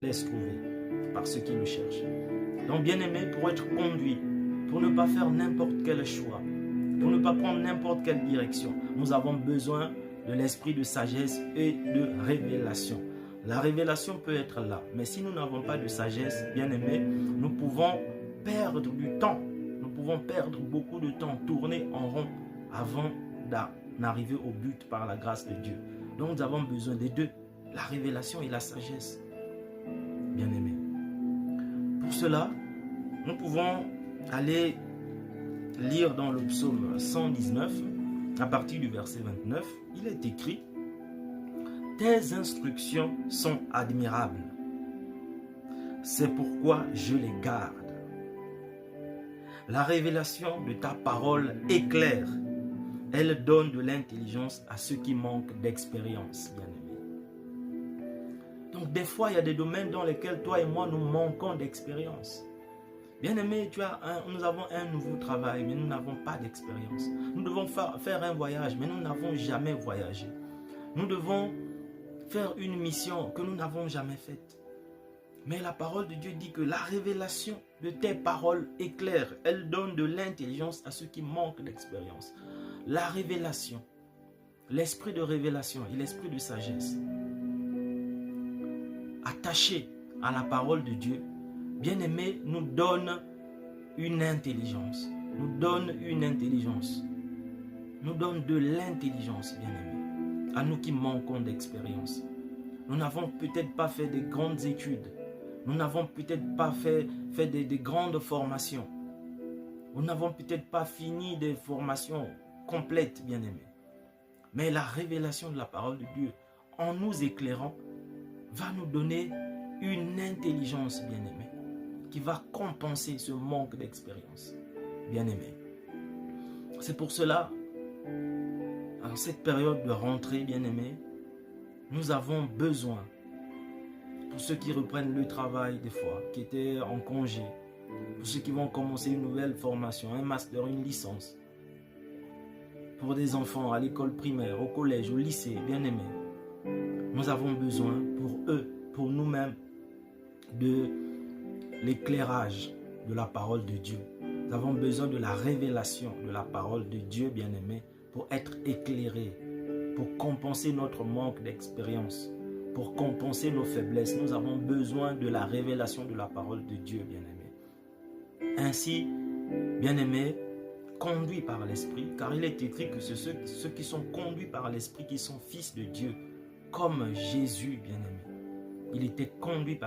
laisse trouver par ceux qui le cherchent. Donc, bien-aimé, pour être conduit, pour ne pas faire n'importe quel choix, pour ne pas prendre n'importe quelle direction, nous avons besoin de l'esprit de sagesse et de révélation. La révélation peut être là, mais si nous n'avons pas de sagesse, bien-aimé, nous pouvons perdre du temps. Nous pouvons perdre beaucoup de temps, tourner en rond avant d'en arriver au but par la grâce de Dieu. Donc, nous avons besoin des deux, la révélation et la sagesse. Bien-aimé. Pour cela, nous pouvons aller lire dans le psaume 119, à partir du verset 29, il est écrit « Tes instructions sont admirables, c'est pourquoi je les garde. La révélation de ta parole éclaire, elle donne de l'intelligence à ceux qui manquent d'expérience. » Bien-aimé. Donc des fois, il y a des domaines dans lesquels toi et moi, nous manquons d'expérience. Bien-aimé, nous avons un nouveau travail, mais nous n'avons pas d'expérience. Nous devons faire un voyage, mais nous n'avons jamais voyagé. Nous devons faire une mission que nous n'avons jamais faite. Mais la parole de Dieu dit que la révélation de tes paroles éclaire. Elle donne de l'intelligence à ceux qui manquent d'expérience. La révélation, l'esprit de révélation et l'esprit de sagesse, attaché à la parole de Dieu, bien-aimé, nous donne une intelligence. Nous donne une intelligence. Nous donne de l'intelligence, bien-aimé, à nous qui manquons d'expérience. Nous n'avons peut-être pas fait de grandes études. Nous n'avons peut-être pas fait des grandes formations. Nous n'avons peut-être pas fini des formations complètes, bien-aimé. Mais la révélation de la parole de Dieu, en nous éclairant, va nous donner une intelligence, bien-aimé, qui va compenser ce manque d'expérience, bien-aimé. C'est pour cela, en cette période de rentrée, bien-aimé, nous avons besoin, pour ceux qui reprennent le travail des fois, qui étaient en congé, pour ceux qui vont commencer une nouvelle formation, un master, une licence, pour des enfants à l'école primaire, au collège, au lycée, bien-aimé, nous avons besoin pour eux, pour nous-mêmes, de l'éclairage de la parole de Dieu. Nous avons besoin de la révélation de la parole de Dieu, bien-aimé, pour être éclairés, pour compenser notre manque d'expérience, pour compenser nos faiblesses. Nous avons besoin de la révélation de la parole de Dieu, bien-aimé. Ainsi, bien-aimé, conduits par l'Esprit, car il est écrit que c'est ceux qui sont conduits par l'Esprit qui sont fils de Dieu, comme Jésus, bien-aimé. Il était conduit par